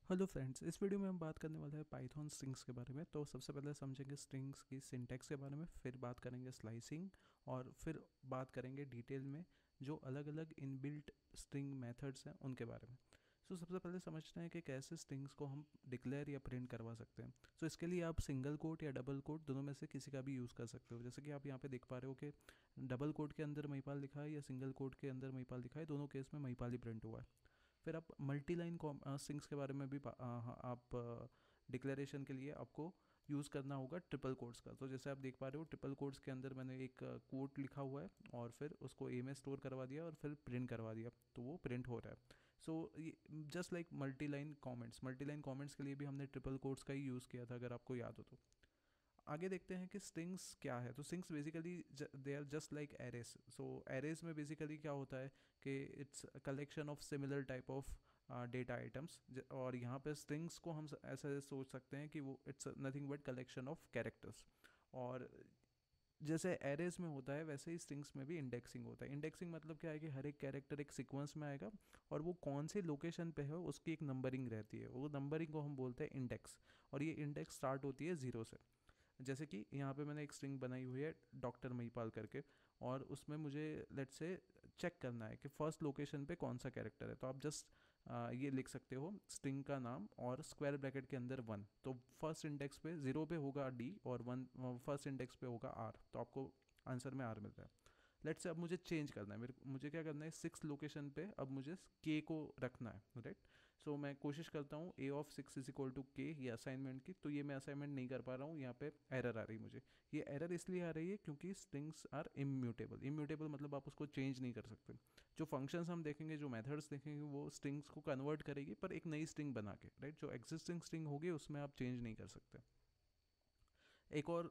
Hello friends, इस video में हम बात करने वाले हैं पाइथन स्ट्रिंग्स के बारे में। तो सबसे पहले समझेंगे स्ट्रिंग्स की सिंटैक्स के बारे में, फिर बात करेंगे स्लाइसिंग, और फिर बात करेंगे डिटेल में जो अलग अलग इनबिल्ट स्ट्रिंग मेथड्स हैं उनके बारे में। सो सबसे पहले समझते हैं कि कैसे स्ट्रिंग्स को हम डिक्लेयर या प्रिंट करवा सकते हैं। सो इसके लिए आप सिंगल कोट या डबल कोट दोनों में से किसी का भी यूज़ कर सकते हो। जैसे कि आप यहाँ पे देख पा रहे हो कि डबल कोट के अंदर महिपाल लिखा है या सिंगल कोट के अंदर महिपाल लिखा है, दोनों केस में महिपाल ही प्रिंट हुआ है। फिर आप मल्टी लाइन स्ट्रिंग्स के बारे में भी आप डिक्लेरेशन के लिए आपको यूज़ करना होगा ट्रिपल कोट्स का। तो जैसे आप देख पा रहे हो, ट्रिपल कोट्स के अंदर मैंने एक कोट लिखा हुआ है और फिर उसको ए में स्टोर करवा दिया और फिर प्रिंट करवा दिया, तो वो प्रिंट हो रहा है। So just like multi line comments के लिए भी हमने ट्रिपल कोट्स का ही यूज़ किया था, अगर आपको याद हो तो। आगे देखते हैं कि स्ट्रिंग्स क्या है। तो strings basically they are just like arrays. So arrays में बेसिकली क्या होता है कि it's collection of similar type of data items. और यहाँ पे स्ट्रिंग्स को हम ऐसे सोच सकते हैं कि वो it's nothing but collection of characters. और जैसे एरेज में होता है वैसे ही स्ट्रिंग्स में भी इंडेक्सिंग होता है। इंडेक्सिंग मतलब क्या है कि हर एक कैरेक्टर एक सीक्वेंस में आएगा और वो कौन से लोकेशन पे है उसकी एक नंबरिंग रहती है, वो नंबरिंग को हम बोलते हैं इंडेक्स। और ये इंडेक्स स्टार्ट होती है ज़ीरो से। जैसे कि यहाँ पे मैंने एक स्ट्रिंग बनाई हुई है डॉक्टर महिपाल करके, और उसमें मुझे लेट से चेक करना है कि फर्स्ट लोकेशन पे कौन सा कैरेक्टर है। तो आप जस्ट ये लिख सकते हो स्ट्रिंग का नाम और स्क्वायर ब्रैकेट के अंदर वन। तो फर्स्ट इंडेक्स पे ज़ीरो पे होगा डी और वन फर्स्ट इंडेक्स पे होगा आर, तो आपको आंसर में आर मिल रहा है। लेट से अब मुझे चेंज करना है, मुझे क्या करना है, सिक्स लोकेशन पे अब मुझे के को रखना है, राइट। सो मैं कोशिश करता हूँ a of six is equal to K, ये असाइनमेंट की। तो ये मैं असाइनमेंट नहीं कर पा रहा हूँ, यहाँ पे एरर आ रही है मुझे। ये एरर इसलिए आ रही है क्योंकि स्ट्रिंग्स आर इम्यूटेबल। इम्यूटेबल मतलब आप उसको चेंज नहीं कर सकते। जो फंक्शंस हम देखेंगे, जो मेथड्स देखेंगे, वो स्ट्रिंग्स को कन्वर्ट करेगी पर एक नई स्ट्रिंग बना के, राइट। जो एग्जिस्टिंग स्ट्रिंग होगी उसमें आप चेंज नहीं कर सकते। एक और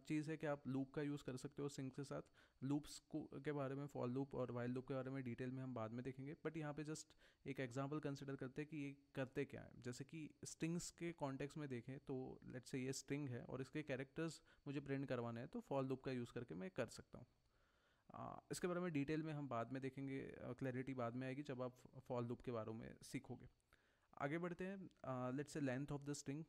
चीज़ है कि आप लूप का यूज़ कर सकते हो सिंक के साथ। लूप्स को के बारे में, फॉर लूप और वाइल लूप के बारे में डिटेल में हम बाद में देखेंगे, बट यहाँ पे जस्ट एक एग्जांपल कंसिडर करते हैं कि ये करते क्या है। जैसे कि स्ट्रिंग्स के कॉन्टेक्स्ट में देखें तो लेट्स से ये स्ट्रिंग है और इसके कैरेक्टर्स मुझे प्रिंट करवाने हैं, तो फॉर लूप का यूज़ करके मैं कर सकता हूँ। इसके बारे में डिटेल में हम बाद में देखेंगे, क्लैरिटी बाद में आएगी जब आप फॉर लूप के बारे में सीखोगे। आगे बढ़ते हैं। Let's say length of the string,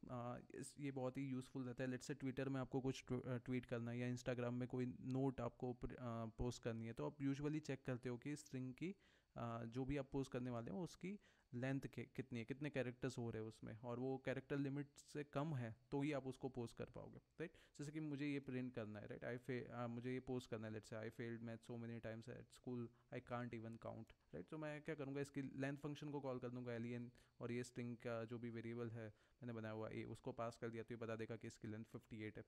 ये बहुत ही यूज़फुल रहता है। लेट्स से ट्विटर में आपको कुछ ट्वीट करना है या इंस्टाग्राम में कोई नोट आपको पोस्ट करनी है, तो आप यूजुअली चेक करते हो कि स्ट्रिंग की जो भी आप पोस्ट करने वाले हो उसकी लेंथ कितनी है, कितने कैरेक्टर्स हो रहे हैं उसमें, और वो कैरेक्टर लिमिट से कम है तो ही आप उसको पोस्ट कर पाओगे, राइट। जैसे कि मुझे ये प्रिंट करना है, राइट, मुझे ये पोस्ट करना है, let's say I failed math so many times at school I can't even count, right. तो मैं क्या करूँगा, इसकी लेंथ फंक्शन को कॉल कर दूंगा एलियन, और ये स्ट्रिंग का जो भी वेरिएबल है मैंने बनाया हुआ ए उसको पास कर दिया, तो ये बता देगा कि इसकी लेंथ 58 है।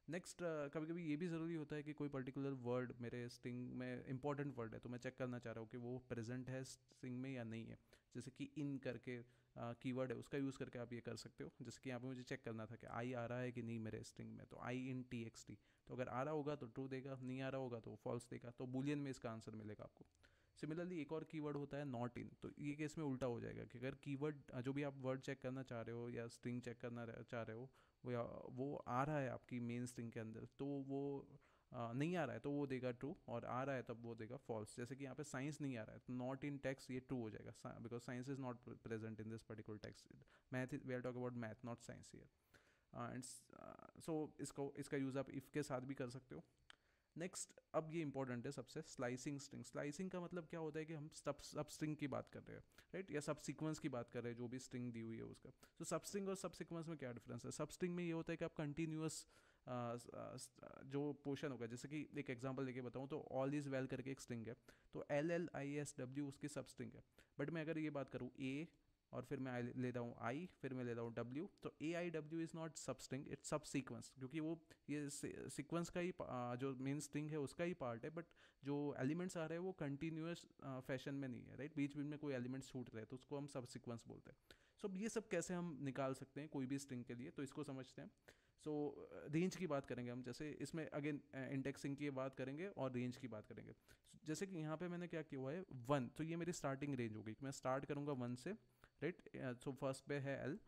नेक्स्ट, कभी कभी ये भी ज़रूरी होता है कि कोई पर्टिकुलर वर्ड मेरे स्ट्रिंग में इंपॉर्टेंट वर्ड है, तो मैं चेक करना चाह रहा हूँ कि वो प्रेजेंट है स्ट्रिंग में या नहीं है। जैसे कि इन करके कीवर्ड है, उसका यूज़ करके आप ये कर सकते हो। जैसे कि यहाँ पे मुझे चेक करना था कि आई आ रहा है कि नहीं मेरे स्ट्रिंग में, तो आई इन टी एक्स टी। तो अगर आ रहा होगा तो ट्रू देगा, नहीं आ रहा होगा तो फॉल्स देगा, तो बुलियन में इसका आंसर मिलेगा आपको। सिमिलरली एक और कीवर्ड होता है नॉट इन। तो ये केस में उल्टा हो जाएगा कि अगर कीवर्ड जो भी आप वर्ड चेक करना चाह रहे हो या स्ट्रिंग चेक करना चाह रहे हो वो आ रहा है आपकी मेन स्ट्रिंग के अंदर, तो वो नहीं आ रहा है तो वो देगा ट्रू, और आ रहा है तब वो देगा फॉल्स। जैसे कि यहाँ पे साइंस नहीं आ रहा है तो नॉट इन टेक्स्ट ये ट्रू हो जाएगा, because science is not present in this particular text. Math, we are talk about math not science here. And so इसका यूज़ आप इफ़ के साथ भी कर सकते हो। नेक्स्ट, अब ये इंपॉर्टेंट है सबसे, स्लाइसिंग स्ट्रिंग। स्लाइसिंग का मतलब क्या होता है कि हम सब स्ट्रिंग की बात कर रहे हैं, राइट, या सब सीक्वेंस की बात कर रहे हैं, जो भी स्ट्रिंग दी हुई है उसका। तो सब स्ट्रिंग और सब सीक्वेंस में क्या डिफरेंस है? सब स्ट्रिंग में ये होता है कि आप कंटिन्यूस जो पोर्शन होगा, जैसे कि एक एग्जांपल लेके बताऊँ तो ऑल इज़ वेल करके एक स्ट्रिंग है, तो L L I S W उसकी सब स्ट्रिंग है। बट मैं अगर ये बात करूँ ए, और फिर मैं लेता हूँ आई, फिर मैं लेता हूँ डब्ल्यू, तो A I W is not substring, it's subsequence, क्योंकि वो ये सीक्वेंस का ही जो मेन स्ट्रिंग है उसका ही पार्ट है, बट जो एलिमेंट्स आ रहे हैं वो कंटिन्यूस फैशन में नहीं है, राइट। बीच बीच में कोई एलिमेंट्स छूट रहे हैं तो उसको हम सब सीक्वेंस बोलते हैं। सो ये सब कैसे हम निकाल सकते हैं कोई भी स्ट्रिंग के लिए, तो इसको समझते हैं। सो रेंज की बात करेंगे हम, जैसे इसमें अगेन इंडेक्सिंग की बात करेंगे और रेंज की बात करेंगे। जैसे कि यहाँ पे मैंने क्या किया हुआ है, वन, तो ये मेरी स्टार्टिंग रेंज होगी। मैं स्टार्ट करूँगा वन से, राइट। सो फर्स्ट पे है एल,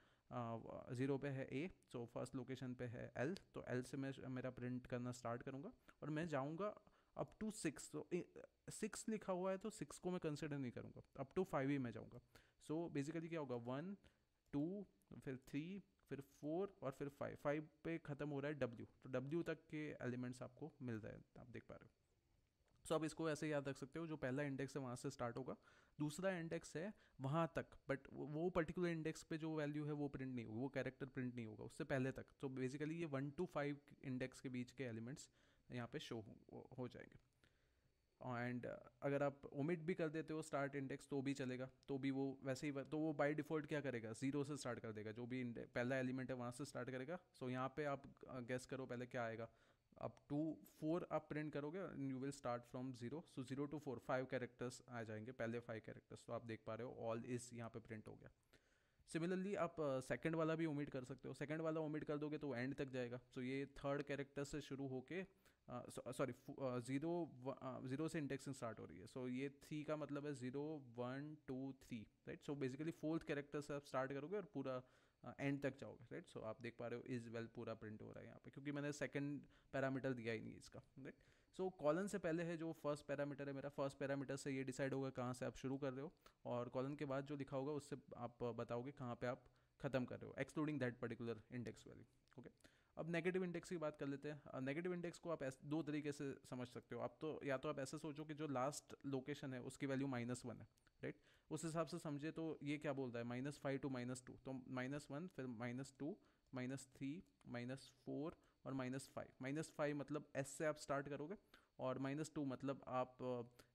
ज़ीरो पे है ए, सो फर्स्ट लोकेशन पे है एल, तो एल से मैं मेरा प्रिंट करना स्टार्ट करूँगा और मैं जाऊँगा अप टू सिक्स। तो सिक्स लिखा हुआ है तो सिक्स को मैं कंसिडर नहीं करूँगा, अप टू फाइव ही मैं जाऊँगा। सो बेसिकली क्या होगा, वन 2, फिर 3, फिर 4 और फिर 5 पे ख़त्म हो रहा है W, तो W तक के एलिमेंट्स आपको मिल रहे हैं, आप देख पा रहे हो। सो आप इसको ऐसे याद रख सकते हो, जो पहला इंडेक्स है वहाँ से स्टार्ट होगा, दूसरा इंडेक्स है वहाँ तक, बट वो पर्टिकुलर इंडेक्स पे जो वैल्यू है वो प्रिंट नहीं होगी, वो कैरेक्टर प्रिंट नहीं होगा उससे पहले तक। तो बेसिकली ये 1 to 5 इंडेक्स के बीच के एलिमेंट्स यहाँ पे शो हो जाएंगे। एंड अगर आप ओमिट भी कर देते हो स्टार्ट इंडेक्स तो भी चलेगा, तो भी वो वैसे ही तो वो बाय डिफ़ॉल्ट क्या करेगा, जीरो से स्टार्ट कर देगा, जो भी पहला एलिमेंट है वहाँ से स्टार्ट करेगा। सो यहाँ पे आप गेस करो पहले क्या आएगा। अब 2 4 आप प्रिंट करोगे, you will start from zero, so 0 to 4 5 characters आ जाएंगे, पहले 5 कैरेक्टर्स, तो आप देख पा रहे हो ऑल इज यहाँ पे प्रिंट हो गया। सिमिलरली आप सेकंड वाला भी ओमिट कर सकते हो, सेकंड वाला ओमिट कर दोगे तो एंड तक जाएगा। सो ये थर्ड कैरेक्टर से शुरू होके सॉरी जीरो जीरो से इंडेक्सिंग स्टार्ट हो रही है। सो ये 3 का मतलब है 0 1 2 3, right. So basically fourth character से आप स्टार्ट करोगे और पूरा एंड तक जाओगे, राइट। सो आप देख पा रहे हो इज वेल पूरा प्रिंट हो रहा है यहाँ पे, क्योंकि मैंने सेकंड पैरामीटर दिया ही नहीं इसका, राइट। सो कॉलन से पहले है जो फर्स्ट पैरामीटर है मेरा, फर्स्ट पैरामीटर से ये डिसाइड होगा कहाँ से आप शुरू कर रहे हो, और कॉलन के बाद जो लिखा होगा उससे आप बताओगे कहाँ पे आप खत्म कर रहे हो, excluding that particular index value. Okay, अब नेगेटिव इंडेक्स की बात कर लेते हैं। नेगेटिव इंडेक्स को आप दो तरीके से समझ सकते हो। आप तो या तो आप ऐसे सोचो कि जो लास्ट लोकेशन है उसकी वैल्यू -1 है, राइट। उस हिसाब से समझे तो ये क्या बोल रहा है, -5 to -2, तो -1 फिर -2 -3 -4 और -5। -5 मतलब एस से आप स्टार्ट करोगे, और -2 मतलब आप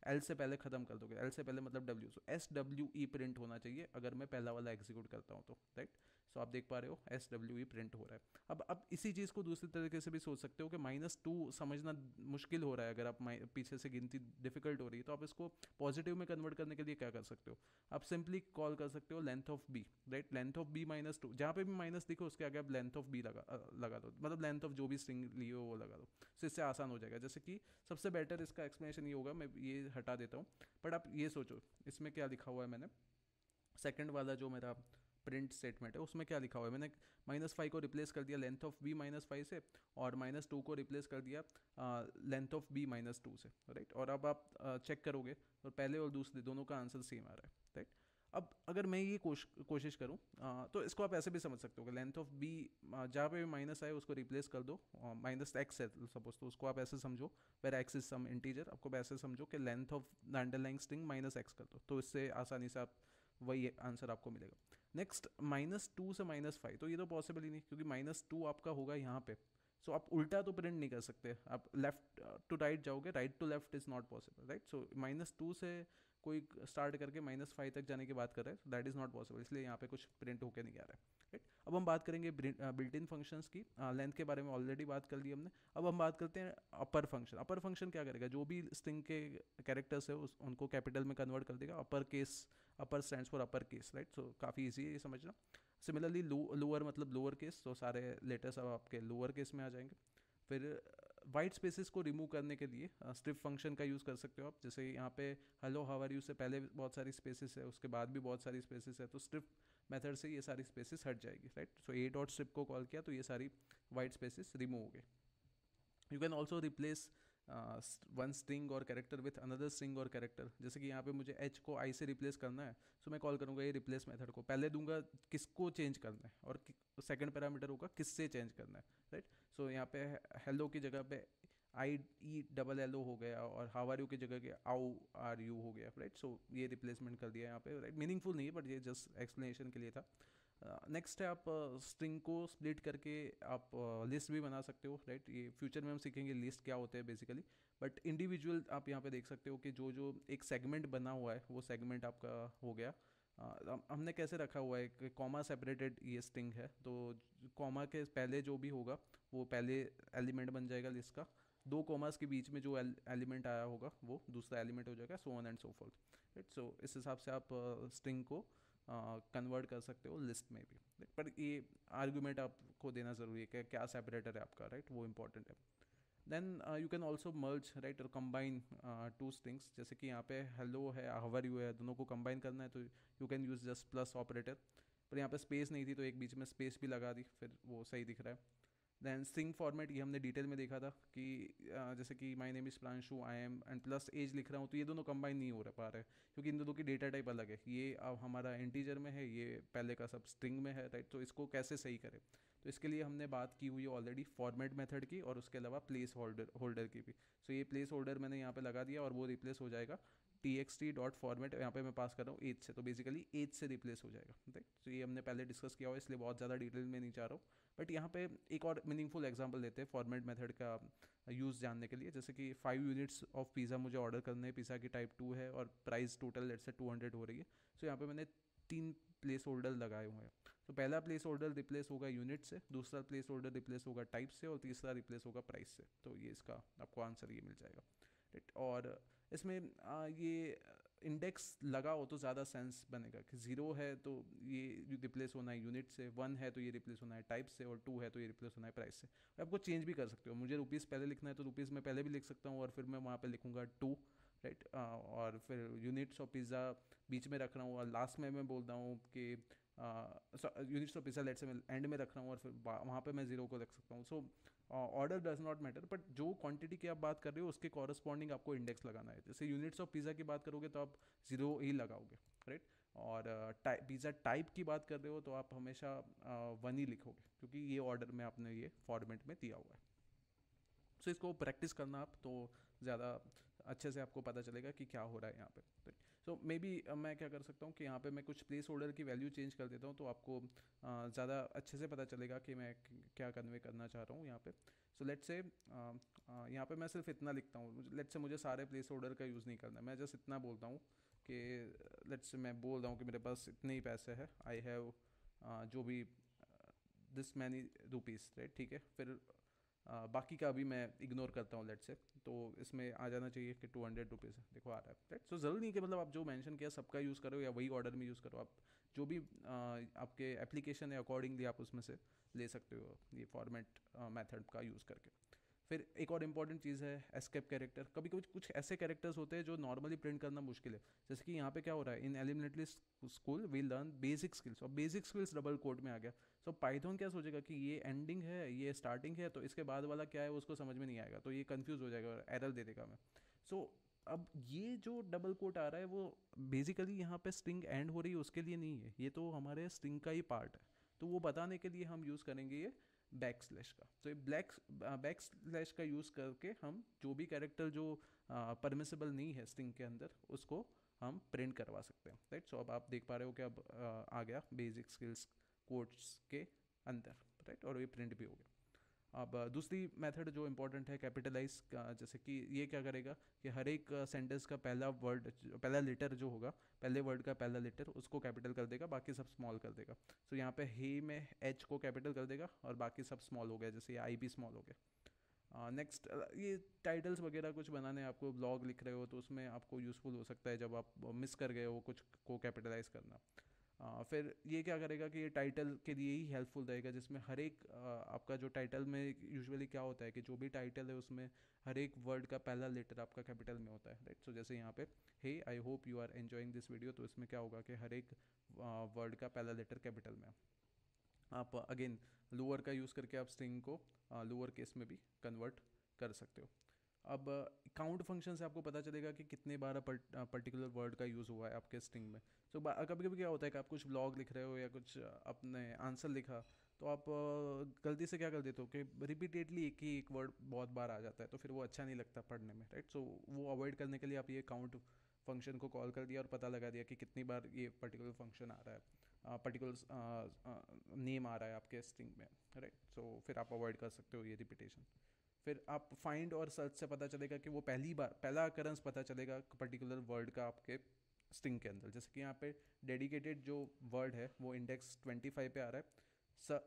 एल से पहले ख़त्म कर दोगे, एल से पहले मतलब डब्ल्यू। सो SWE प्रिंट होना चाहिए अगर मैं पहला वाला एग्जीक्यूट करता हूँ तो, राइट। सो आप देख पा रहे हो SWE प्रिंट हो रहा है। अब इसी चीज़ को दूसरी तरीके से भी सोच सकते हो कि -2 समझना मुश्किल हो रहा है, अगर आप पीछे से गिनती डिफिकल्ट हो रही है, तो आप इसको पॉजिटिव में कन्वर्ट करने के लिए क्या कर सकते हो, आप सिंपली कॉल कर सकते हो length of B, right. Length of B -2, जहाँ पे भी माइनस दिखो उसके आगे आप लेंथ ऑफ बी लगा दो, मतलब लेंथ ऑफ जो भी स्ट्रिंग ली हो वो लगा दो। तो इससे आसान हो जाएगा। जैसे कि सबसे बेटर इसका एक्सप्लेनेशन ये होगा, मैं ये हटा देता हूँ, बट आप ये सोचो इसमें क्या लिखा हुआ है मैंने, सेकंड वाला जो मेरा प्रिंट स्टेटमेंट है उसमें क्या लिखा हुआ है, मैंने -5 को रिप्लेस कर दिया लेंथ ऑफ बी -5 से, और -2 को रिप्लेस कर दिया लेंथ ऑफ बी -2 से, राइट। और अब आप चेक करोगे तो पहले और दूसरे दोनों का आंसर सेम आ रहा है, राइट। अब अगर मैं ये कोशिश करूँ तो इसको आप ऐसे भी समझ सकते हो कि लेंथ ऑफ बी जहाँ पे भी माइनस आए उसको रिप्लेस कर दो, -x है सपोज, तो उसको आप ऐसे समझो, where x is some integer, आपको ऐसे समझो कि length of the underlying string -x कर दो, तो इससे आसानी से आप वही आंसर आपको मिलेगा। नेक्स्ट -2 से -5, तो ये तो पॉसिबल ही नहीं, क्योंकि -2 आपका होगा यहाँ पे। सो आप उल्टा तो प्रिंट नहीं कर सकते, आप लेफ्ट टू राइट जाओगे, right to left is not possible, right. So -2 से कोई स्टार्ट करके -5 तक जाने की बात कर रहे हैं, दैट इज़ नॉट पॉसिबल, इसलिए यहाँ पे कुछ प्रिंट होके नहीं आ रहा है, राइट। अब हम बात करेंगे बिल्ट इन फंक्शंस की। लेंथ के बारे में ऑलरेडी बात कर ली हमने। अब हम बात करते हैं अपर फंक्शन। अपर फंक्शन क्या करेगा, जो भी स्ट्रिंग के कैरेक्टर्स है उनको कैपिटल में कन्वर्ट कर देगा, upper case, upper stands for upper case, right. So काफ़ी ईजी है ये समझना। सिमिलरली लोअर मतलब लोअर केस, तो सारे लेटर्स अब आपके लोअर केस में आ जाएंगे। फिर वाइट स्पेसिस को रिमूव करने के लिए स्ट्रिप फंक्शन का यूज़ कर सकते हो आप। जैसे यहाँ पे हेलो हाउ आर यू से पहले बहुत सारी स्पेसिस है, उसके बाद भी बहुत सारी स्पेसिस है, तो स्ट्रिप मेथड से ये सारी स्पेसिस हट जाएगी, राइट। सो ए डॉट स्ट्रिप को कॉल किया तो ये सारी वाइट स्पेसिस रिमूव हो गए। You can also replace one string और कैरेक्टर विथ अनदर स्ट्रिंग और कैरेक्टर। जैसे कि यहाँ पे मुझे एच को आई से रिप्लेस करना है, सो मैं कॉल करूँगा ये रिप्लेस मेथड को, पहले दूंगा किसको चेंज करना है, और सेकंड पैरामीटर होगा किससे चेंज करना है, राइट। सो यहाँ पे हेलो की जगह पे IELL हो गया, और हाउ आर यू की जगह के आउ आर यू हो गया, राइट। सो ये रिप्लेसमेंट कर दिया यहाँ पे, राइट। मीनिंगफुल नहीं है बट ये जस्ट एक्सप्लेनेशन के लिए था। नेक्स्ट है आप स्ट्रिंग को स्प्लिट करके आप लिस्ट भी बना सकते हो, राइट। ये फ्यूचर में हम सीखेंगे लिस्ट क्या होते हैं बेसिकली, बट इंडिविजुअल आप यहाँ पे देख सकते हो कि जो जो एक सेगमेंट बना हुआ है वो सेगमेंट आपका हो गया। हमने कैसे रखा हुआ है, एक कॉमा सेपरेटेड ये स्ट्रिंग है, तो कॉमा के पहले जो भी होगा वो पहले एलिमेंट बन जाएगा लिस्ट का, दो कॉमास के बीच में जो एलिमेंट आया होगा वो दूसरा एलिमेंट हो जाएगा, so on and so forth, right. So इस हिसाब से आप स्ट्रिंग को कन्वर्ट कर सकते हो लिस्ट में भी, पर ये आर्गूमेंट आपको देना ज़रूरी है कि क्या सेपरेटर है आपका, राइट, वो इंपॉर्टेंट है। Then you can also merge, right, और कंबाइन टू स्ट्रिंग्स। जैसे कि यहाँ पे हेलो है, हाउ आर यू है, दोनों को कंबाइन करना है तो you can use just plus operator, पर यहाँ पे स्पेस नहीं थी तो एक बीच में स्पेस भी लगा दी, फिर वो सही दिख रहा है। देन स्ट्रिंग फॉर्मेट, ये हमने डिटेल में देखा था कि जैसे कि my name is Pranshu I am and plus age लिख रहा हूँ, तो ये दोनों कंबाइन नहीं हो पा रहे हैं क्योंकि इन दोनों की डेटा टाइप अलग है। ये अब हमारा इंटीजर में है, ये पहले का सब स्ट्रिंग में है, राइट। तो इसको कैसे सही करें, तो इसके लिए हमने बात की हुई है ऑलरेडी फॉर्मेट मेथड की, और उसके अलावा प्लेस होल्डर की भी। सो ये प्लेस होल्डर मैंने यहाँ पे लगा दिया और वो रिप्लेस हो जाएगा txt.format, यहाँ पे मैं पास कर रहा हूँ एज से, तो बेसिकली एज से रिप्लेस हो जाएगा, राइट। तो ये हमने पहले डिस्कस किया हुआ, इसलिए बहुत ज़्यादा डिटेल में नहीं जा रहा हूँ। बट यहाँ पे एक और मीनिंगफुल एग्जांपल लेते हैं फॉर्मेट मेथड का यूज़ जानने के लिए। जैसे कि 5 यूनिट्स ऑफ पिज़्ज़ा मुझे ऑर्डर करने हैं, पिज़्ज़ा की टाइप 2 है और प्राइस टोटल लेट से 200 हो रही है। सो यहाँ पे मैंने 3 प्लेस होल्डर लगाए हुए हैं। तो पहला प्लेस होल्डर रिप्लेस होगा यूनिट से, दूसरा प्लेस होल्डर रिप्लेस होगा टाइप से, और तीसरा रिप्लेस होगा प्राइस से। तो ये इसका आपको आंसर ये मिल जाएगा, राइट। और इसमें ये इंडेक्स लगा हो तो ज़्यादा सेंस बनेगा कि 0 है तो ये रिप्लेस होना है यूनिट से, 1 है तो ये रिप्लेस होना है टाइप से, और 2 है तो ये रिप्लेस होना है प्राइस से। आपको चेंज भी कर सकते हो, मुझे रुपीज़ पहले लिखना है तो रुपीज़ मैं पहले भी लिख सकता हूँ और फिर मैं वहाँ पे लिखूँगा 2, राइट। और फिर यूनिट्स ऑफ पिज़्ज़ा बीच में रख रहा हूँ और लास्ट में मैं बोल रहा हूँ कि यूनिट्स ऑफ पिज़्ज़ा लेट से मैं एंड में रख रहा हूँ और फिर वहाँ पे मैं 0 को रख सकता हूँ। So order does not matter, but जो क्वांटिटी की आप बात कर रहे हो उसके कॉरस्पॉन्डिंग आपको इंडेक्स लगाना है। जैसे यूनिट्स ऑफ पिज़्ज़ा की बात करोगे तो आप 0 ही लगाओगे, राइट। और पिज़्ज़ा टाइप की बात कर रहे हो तो आप हमेशा 1 ही लिखोगे, क्योंकि ये ऑर्डर में आपने ये फॉर्मेट में दिया हुआ है। सो इसको प्रैक्टिस करना आप, तो ज़्यादा अच्छे से आपको पता चलेगा कि क्या हो रहा है यहाँ पे। सो मे बी मैं क्या कर सकता हूँ कि यहाँ पे मैं कुछ प्लेस होल्डर की वैल्यू चेंज कर देता हूँ, तो आपको ज़्यादा अच्छे से पता चलेगा कि मैं क्या कन्वे करना चाह रहा हूँ यहाँ पे। सो लेट्स से यहाँ पे मैं सिर्फ इतना लिखता हूँ, लेट्स से मुझे सारे प्लेस होल्डर का यूज़ नहीं करना, मैं जस्ट इतना बोलता हूँ कि लेट्स से मैं बोल रहा हूँ कि मेरे पास इतने ही पैसे हैं, आई हैव जो भी दिस मैनी रुपीज़, राइट, ठीक है। फिर बाकी का भी मैं इग्नोर करता हूँ लेट से, तो इसमें आ जाना चाहिए कि 200 रुपीज़ है, देखो आ रहा है, राइट। सो ज़रूरी नहीं कि मतलब आप जो मेंशन किया सबका यूज़ करो या वही ऑर्डर में यूज़ करो, आप जो भी आपके एप्लीकेशन है अकॉर्डिंगली आप उसमें से ले सकते हो ये फॉर्मेट मेथड का यूज़ करके। फिर एक और इम्पॉर्टेंट चीज़ है एस्केप कैरेक्टर। कभी कभी कुछ ऐसे कैरेक्टर्स होते हैं जो नॉर्मली प्रिंट करना मुश्किल है, जैसे कि यहाँ पे क्या हो रहा है, in elementary school we learn basic skills, और बेसिक स्किल्स डबल कोट में आ गया। सो पाइथन क्या सोचेगा कि ये एंडिंग है ये स्टार्टिंग है, तो इसके बाद वाला क्या है उसको समझ में नहीं आएगा, तो ये कंफ्यूज हो जाएगा और एरर दे देगा मैं। सो अब ये जो डबल कोट आ रहा है वो बेसिकली यहाँ पे स्ट्रिंग एंड हो रही है उसके लिए नहीं है, ये तो हमारे स्ट्रिंग का ही पार्ट है। तो वो बताने के लिए हम यूज़ करेंगे ये बैक स्लैश का। तो ये बैक स्लैश का यूज़ करके हम जो भी कैरेक्टर जो परमिसिबल नहीं है स्ट्रिंग के अंदर उसको हम प्रिंट करवा सकते हैं, राइट। सो अब आप देख पा रहे हो कि अब आ गया बेसिक स्किल्स कोट्स के अंदर, राइट, और ये प्रिंट भी हो गया। अब दूसरी मेथड जो इम्पोर्टेंट है कैपिटलाइज का, जैसे कि ये क्या करेगा कि हर एक सेंटेंस का पहला वर्ड, पहला लेटर जो होगा, पहले वर्ड का पहला लेटर उसको कैपिटल कर देगा, बाकी सब स्मॉल कर देगा। सो यहाँ पे हे में एच को कैपिटल कर देगा और बाकी सब स्मॉल हो गया, जैसे ये आई भी स्मॉल हो गया। नेक्स्ट ये टाइटल्स वगैरह कुछ बनाने, आपको ब्लॉग लिख रहे हो तो उसमें आपको यूज़फुल हो सकता है जब आप मिस कर गए हो कुछ को कैपिटलाइज करना। फिर ये क्या करेगा कि ये टाइटल के लिए ही हेल्पफुल रहेगा, जिसमें हर एक आपका जो टाइटल में यूजुअली क्या होता है कि जो भी टाइटल है उसमें हर एक वर्ड का पहला लेटर आपका कैपिटल में होता है, राइट। सो जैसे यहाँ पे hey I hope you are enjoying this video, तो इसमें क्या होगा कि हर एक वर्ड का पहला लेटर कैपिटल में। आप अगेन लोअर का यूज़ करके आप स्ट्रिंग को लोअर केस में भी कन्वर्ट कर सकते हो। अब काउंट फंक्शन से आपको पता चलेगा कि कितने बार पर्टिकुलर वर्ड का यूज़ हुआ है आपके स्ट्रिंग में। सो कभी कभी क्या होता है कि आप कुछ ब्लॉग लिख रहे हो या कुछ अपने आंसर लिखा, तो आप गलती से क्या कर देते हो कि रिपीटेडली एक ही एक वर्ड बहुत बार आ जाता है, तो फिर वो अच्छा नहीं लगता पढ़ने में, राइट। सो वो अवॉइड करने के लिए आप ये काउंट फंक्शन को कॉल कर दिया और पता लगा दिया कि कितनी बार ये पर्टिकुलर फंक्शन आ रहा है, पर्टिकुलर नेम आ रहा है आपके स्ट्रिंग में, राइट। सो फिर आप अवॉइड कर सकते हो ये रिपीटेशन। फिर आप फाइंड और सर्च से पता चलेगा कि वो पहला अकरेंस पता चलेगा पर्टिकुलर वर्ड का आपके स्ट्रिंग के अंदर। जैसे कि यहाँ पे डेडिकेटेड जो वर्ड है वो इंडेक्स 25 पे आ रहा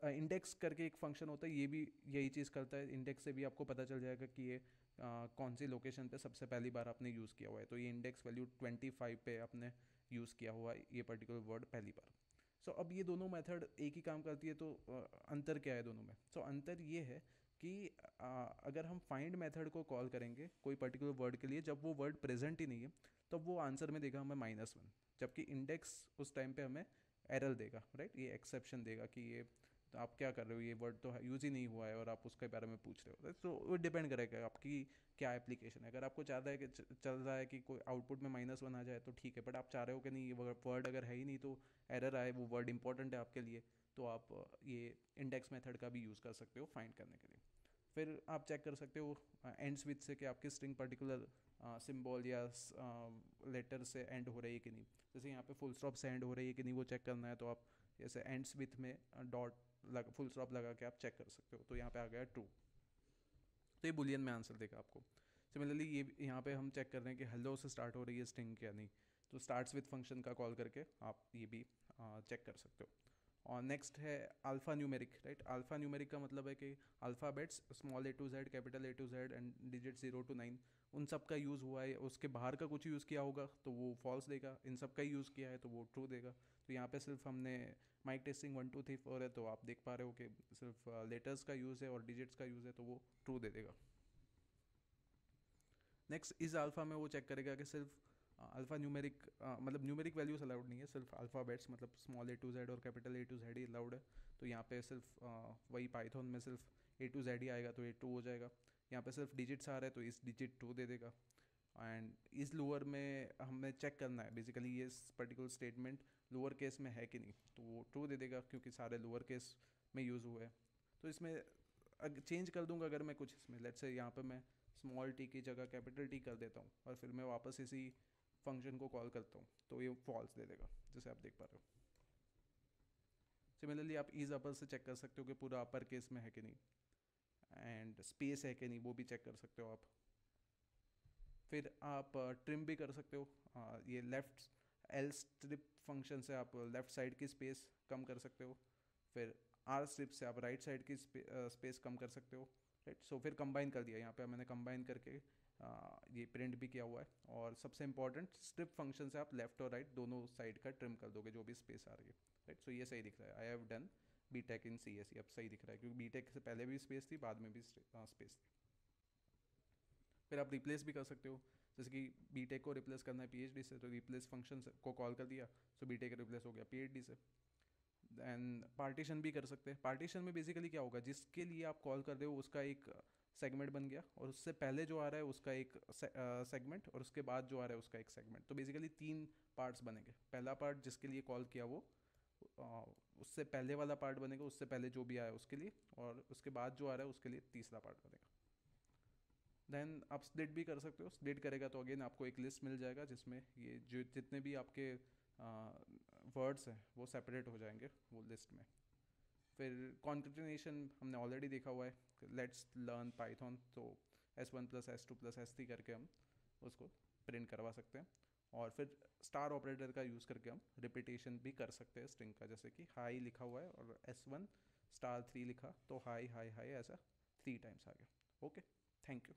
है। इंडेक्स करके एक फंक्शन होता है, ये भी यही चीज़ करता है, इंडेक्स से भी आपको पता चल जाएगा कि ये कौन सी लोकेशन पे सबसे पहली बार आपने यूज़ किया हुआ है, तो ये इंडेक्स वैल्यू 25 पे आपने यूज़ किया हुआ है ये पर्टिकुलर वर्ड पहली बार। सो अब ये दोनों मेथड एक ही काम करती है, तो अंतर क्या है दोनों में? सो अंतर ये है कि अगर हम फाइंड मेथड को कॉल करेंगे कोई पर्टिकुलर वर्ड के लिए जब वो वर्ड प्रेजेंट ही नहीं है, तब वो आंसर में देगा हमें -1, जबकि इंडेक्स उस टाइम पे हमें एरर देगा, राइट। ये एक्सेप्शन देगा कि ये तो आप क्या कर रहे हो, ये वर्ड तो यूज़ ही नहीं हुआ है और आप उसके बारे में पूछ रहे हो। तो वो डिपेंड करेगा आपकी क्या एप्लीकेशन है। अगर आपको चाहता है कि चल रहा है कि कोई आउटपुट में -1 आ जाए तो ठीक है, बट आप चाह रहे हो कि नहीं, ये वर्ड अगर है ही नहीं तो एरर आए, वो वर्ड इंपॉर्टेंट है आपके लिए, तो आप ये इंडेक्स मेथड का भी यूज़ कर सकते हो फाइंड करने के लिए। फिर आप चेक कर सकते हो एंड्स विथ से कि आपकी स्ट्रिंग पर्टिकुलर सिंबल या लेटर से एंड हो रही है कि नहीं। जैसे यहाँ पे फुल स्टॉप से एंड हो रही है कि नहीं वो चेक करना है, तो आप जैसे एंड्स विथ में डॉट फुल स्टॉप लगा के आप चेक कर सकते हो। तो यहाँ पे आ गया ट्रू, तो ये बुलियन में आंसर देगा आपको। सिमिलरली ये यहाँ पे हम चेक कर रहे हैं कि हेलो से स्टार्ट हो रही है स्ट्रिंग क्या नहीं, तो स्टार्ट्स विथ फंक्शन का कॉल करके आप ये भी चेक कर सकते हो। और नेक्स्ट है alpha numeric, right. Alpha numeric का मतलब है कि alphabets small A to Z, capital A to Z and digit 0 to 9, उन सब का यूज़ हुआ है। उसके बाहर का कुछ यूज़ किया होगा तो वो फॉल्स देगा, इन सब का यूज़ किया है तो वो ट्रू देगा। तो यहाँ पे सिर्फ हमने माइक टेस्टिंग 1 2 3 4 है, तो आप देख पा रहे हो कि सिर्फ लेटर्स का यूज़ है और डिजिट्स का यूज़ है, तो वो ट्रू दे देगा। नेक्स्ट इस अल्फ़ा में वो चेक करेगा कि सिर्फ अल्फ़ा न्यूमेरिक, मतलब न्यूमेरिक वैल्यूज अलाउड नहीं है, सिर्फ अल्फ़ाबेट्स मतलब स्मॉल A to Z और capital A to Z he allowed है। तो यहाँ पे सिर्फ वही पाइथन में सिर्फ A to Z ही आएगा, तो ये ट्रू हो जाएगा। यहाँ पे सिर्फ डिजिट्स आ रहे हैं तो इस डिजिट ट्रू दे देगा। एंड इस लोअर में हमें चेक करना है बेसिकली ये पर्टिकुलर स्टेटमेंट लोअर केस में है कि नहीं, तो वो ट्रू दे देगा क्योंकि सारे लोअर केस में यूज़ हुए हैं। तो इसमें चेंज कर दूंगा अगर मैं कुछ इसमें, लेट्स से यहाँ पे मैं स्मॉल टी की जगह कैपिटल टी कर देता हूँ और फिर मैं वापस इसी फंक्शन को कॉल करता हूँ, तो ये फॉल्स दे देगा, जैसे आप देख पा रहे हो। सिमिलरली आप ईज अपर से चेक कर सकते हो कि पूरा अपर केस में है कि नहीं, एंड स्पेस है कि नहीं वो भी चेक कर सकते हो आप। फिर आप ट्रिम भी कर सकते हो, ये लेफ्ट एल स्ट्रिप फंक्शन से आप लेफ्ट साइड की स्पेस कम कर सकते हो। फिर आर स्ट्रिप से आप राइट साइड की स्पेस कम कर सकते हो, राइट। सो फिर कंबाइन कर दिया, यहाँ पे मैंने कंबाइन करके ये प्रिंट भी किया हुआ है। और सबसे इंपॉर्टेंट स्ट्रिप फंक्शन से आप लेफ्ट और राइट दोनों साइड का ट्रिम कर दोगे जो भी स्पेस आ रही है, राइट। सो ये सही दिख रहा है, I have done BTech in CSE, अब सही दिख रहा है क्योंकि बीटेक से पहले भी स्पेस थी, बाद में भी स्पेस थी। फिर आप रिप्लेस भी कर सकते हो, जैसे कि बीटेक को रिप्लेस करना है PhD से, तो रिप्लेस फंक्शन को कॉल कर दिया, सो बीटेक रिप्लेस हो गया PhD से। दैन पार्टीशन भी कर सकते हैं। पार्टीशन में बेसिकली क्या होगा, जिसके लिए आप कॉल कर रहे हो उसका एक सेगमेंट बन गया और उससे पहले जो आ रहा है उसका एक सेगमेंट और उसके बाद जो आ रहा है उसका एक सेगमेंट, तो बेसिकली 3 पार्ट्स बनेंगे। पहला पार्ट जिसके लिए कॉल किया वो उससे पहले वाला पार्ट बनेगा, उससे पहले जो भी आया उसके लिए, और उसके बाद जो आ रहा है उसके लिए तीसरा पार्ट बनेगा। देन आप स्प्लिट भी कर सकते हो, स्प्लिट करेगा तो अगेन आपको एक लिस्ट मिल जाएगा जिसमें ये जो जितने भी आपके वर्ड्स हैं वो सेपरेट हो जाएंगे वो लिस्ट में। फिर कॉन्केटिनेशन हमने ऑलरेडी देखा हुआ है, लेट्स लर्न पाइथन, तो S1 + S2 + S3 करके हम उसको प्रिंट करवा सकते हैं। और फिर स्टार ऑपरेटर का यूज़ करके हम रिपीटेशन भी कर सकते हैं स्ट्रिंग का, जैसे कि हाई लिखा हुआ है और S1 *3 लिखा तो हाई हाई हाई ऐसा 3 टाइम्स आ गया। Okay, thank you.